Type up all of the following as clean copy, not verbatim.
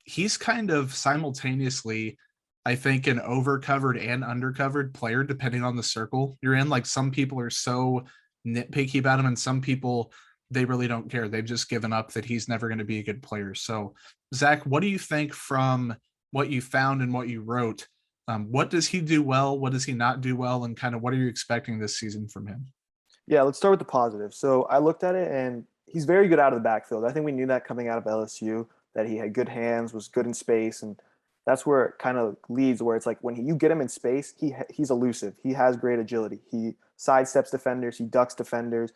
he's kind of simultaneously, I think, an overcovered and undercovered player, depending on the circle you're in. Like some people are so nitpicky about him, and some people, they really don't care. They've just given up that he's never going to be a good player. So, Zach, what do you think from what you found and what you wrote? What does he do well? What does he not do well? And kind of what are you expecting this season from him? Yeah, let's start with the positive. So I looked at it, and he's very good out of the backfield. I think we knew that coming out of LSU, that he had good hands, was good in space, and that's where it kind of leads. Where it's like when you get him in space, he's elusive. He has great agility. He sidesteps defenders. He ducks defenders.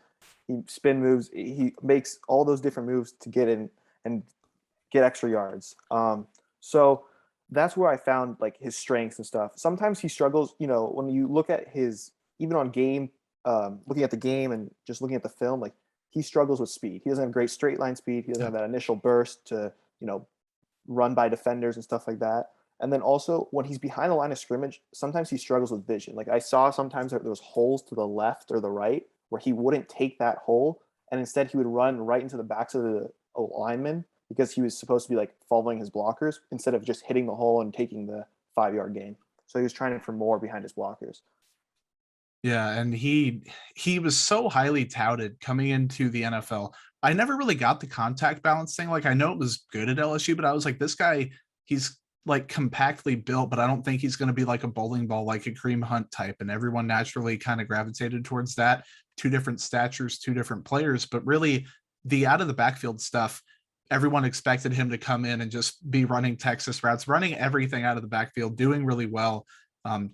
He spin moves. He makes all those different moves to get in and get extra yards. So that's where I found like his strengths and stuff. Sometimes he struggles. When you look at his even on game, looking at the game and just looking at the film, like he struggles with speed. He doesn't have great straight line speed. He doesn't have that initial burst to run by defenders and stuff like that. And then also when he's behind the line of scrimmage, sometimes he struggles with vision. Like I saw sometimes there was holes to the left or the right where he wouldn't take that hole, and instead he would run right into the backs of the linemen because he was supposed to be like following his blockers instead of just hitting the hole and taking the 5 yard gain. So he was trying for more behind his blockers. Yeah, and he was so highly touted coming into the NFL. I never really got the contact balance thing. Like I know it was good at LSU, but I was like, this guy, he's like compactly built, but I don't think he's going to be like a bowling ball, like a Kareem Hunt type. And everyone naturally kind of gravitated towards that. Two different statures, two different players, but really the out of the backfield stuff, everyone expected him to come in and just be running Texas routes, running everything out of the backfield, doing really well.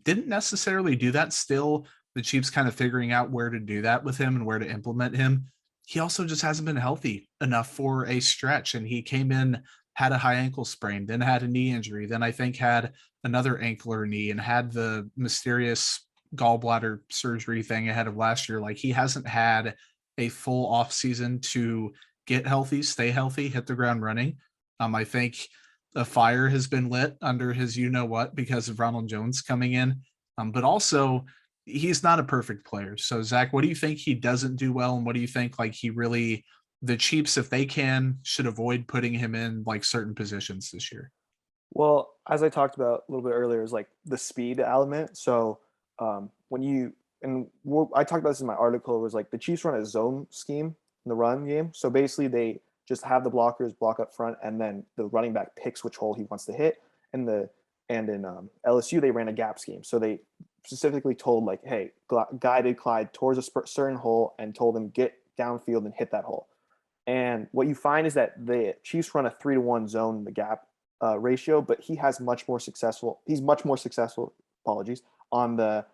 Didn't necessarily do that. Still, the Chiefs kind of figuring out where to do that with him and where to implement him. He also just hasn't been healthy enough for a stretch. And he came in, had a high ankle sprain, then had a knee injury, then I think had another ankle or knee, and had the mysterious gallbladder surgery thing ahead of last year. Like he hasn't had a full off season to get healthy, stay healthy, hit the ground running. I think a fire has been lit under his you know what because of Ronald Jones coming in. But also he's not a perfect player. So Zach, what do you think he doesn't do well, and what do you think like he really the Chiefs, if they can, should avoid putting him in like certain positions this year? Well, as I talked about a little bit earlier, is like the speed element. So when you I talked about this in my article, it was like the Chiefs run a zone scheme in the run game. So basically, they just have the blockers block up front, and then the running back picks which hole he wants to hit. And in LSU, they ran a gap scheme. So they specifically told like, hey, guided Clyde towards a certain hole and told him get downfield and hit that hole. And what you find is that the Chiefs run a 3-to-1 zone in the gap ratio, but he has much more successful. He's much more successful. Apologies on the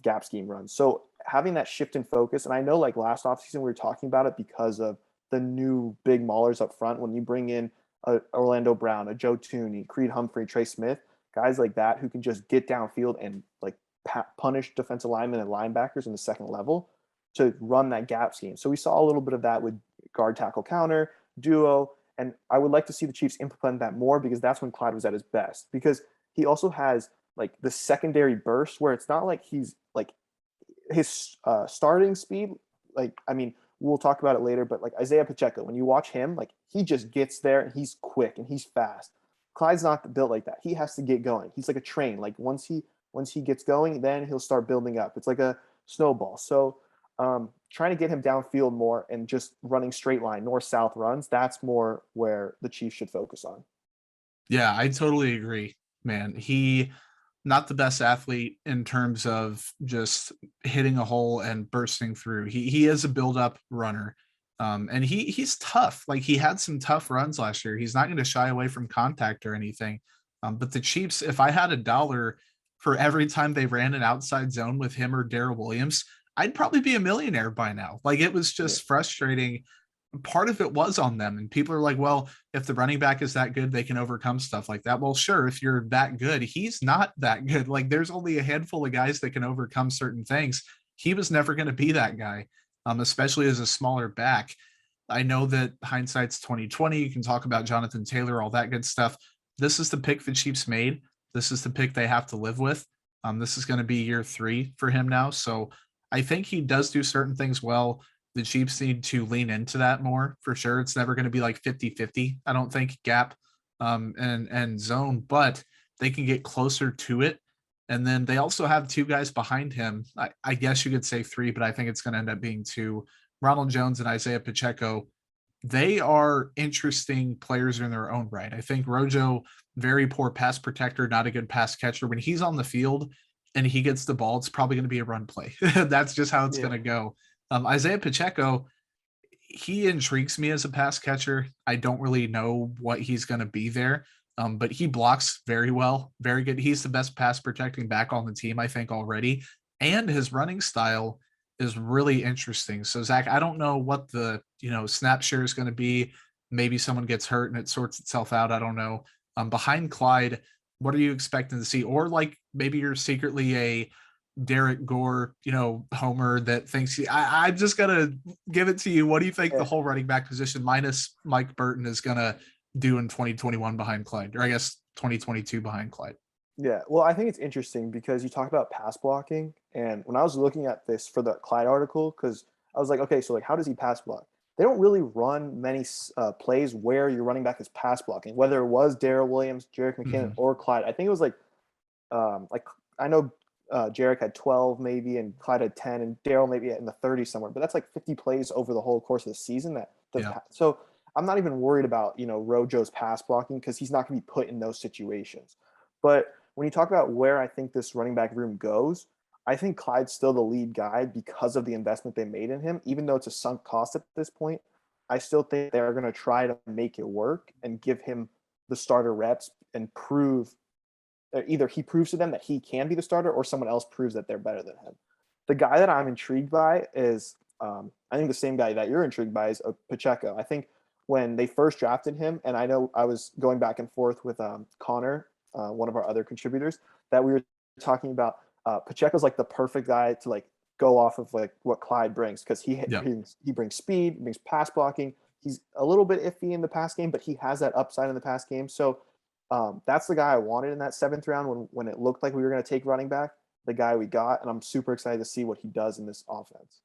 gap scheme runs. So having that shift in focus, and I know like last offseason we were talking about it because of the new big maulers up front. When you bring in a Orlando Brown, a Joe Tooney, Creed Humphrey, Trey Smith, guys like that who can just get downfield and like punish defensive linemen and linebackers in the second level to run that gap scheme. So we saw a little bit of that with guard tackle counter, duo, and I would like to see the Chiefs implement that more because that's when Clyde was at his best. Because he also has like the secondary burst where it's not like he's like his starting speed. Like, I mean, we'll talk about it later, but like Isaiah Pacheco, when you watch him, like he just gets there and he's quick and he's fast. Clyde's not built like that. He has to get going. He's like a train. Like once he gets going, then he'll start building up. It's like a snowball. So trying to get him downfield more and just running straight line north south runs, that's more where the Chiefs should focus on. Yeah, I totally agree, man. He not the best athlete in terms of just hitting a hole and bursting through. He is a build up runner. And he's tough. Like he had some tough runs last year. He's not going to shy away from contact or anything. But the Chiefs, if I had $1 for every time they ran an outside zone with him or Darrell Williams, I'd probably be a millionaire by now. Like it was Yeah. just frustrating. Part of it was on them. And people are like, well, if the running back is that good, they can overcome stuff like that. Well, sure, if you're that good, he's not that good. Like there's only a handful of guys that can overcome certain things. He was never going to be that guy, especially as a smaller back. I know that hindsight's 2020. You can talk about Jonathan Taylor, all that good stuff. This is the pick the Chiefs made. This is the pick they have to live with. This is going to be year 3 for him now. So I think he does do certain things well. The Chiefs need to lean into that more for sure. It's never going to be like 50-50. I don't think gap. and zone, but they can get closer to it. And then they also have two guys behind him. I guess you could say three, but I think it's going to end up being two. Ronald Jones and Isaiah Pacheco. They are interesting players in their own right. I think Rojo, very poor pass protector, not a good pass catcher. When he's on the field and he gets the ball, it's probably going to be a run play. That's just how it's Yeah. going to go. Isaiah Pacheco, he intrigues me as a pass catcher. I don't really know what he's going to be there, but he blocks very well, very good. He's the best pass protecting back on the team, I think, already. And his running style is really interesting. So, Zach, I don't know what the snap share is going to be. Maybe someone gets hurt and it sorts itself out. I don't know. Behind Clyde, what are you expecting to see? Or like maybe you're secretly a Derek Gore, homer that thinks I'm just gonna give it to you. What do you think the Yeah. whole running back position minus Mike Burton is gonna do in 2021 behind Clyde, or I guess 2022 behind Clyde? Yeah, well, I think it's interesting because you talk about pass blocking, and when I was looking at this for the Clyde article, because I was like, okay, so like, how does he pass block? They don't really run many plays where your running back is pass blocking, whether it was Darrell Williams, Jerick McKinnon, Mhm. or Clyde. I think it was like I know Jerick had 12 maybe, and Clyde had 10, and Darrell maybe in the 30s somewhere. But that's like 50 plays over the whole course of the season. Yeah. So I'm not even worried about Rojo's pass blocking because he's not going to be put in those situations. But when you talk about where I think this running back room goes, I think Clyde's still the lead guy because of the investment they made in him. Even though it's a sunk cost at this point, I still think they're going to try to make it work and give him the starter reps and prove either he proves to them that he can be the starter or someone else proves that they're better than him. The guy that I'm intrigued by is, I think the same guy that you're intrigued by is Pacheco. I think when they first drafted him, and I know I was going back and forth with Connor, one of our other contributors, that we were talking about Pacheco's like the perfect guy to like go off of like what Clyde brings because Yeah. he brings speed, he brings pass blocking. He's a little bit iffy in the pass game, but he has that upside in the pass game. So that's the guy I wanted in that seventh round when it looked like we were going to take running back, the guy we got, and I'm super excited to see what he does in this offense.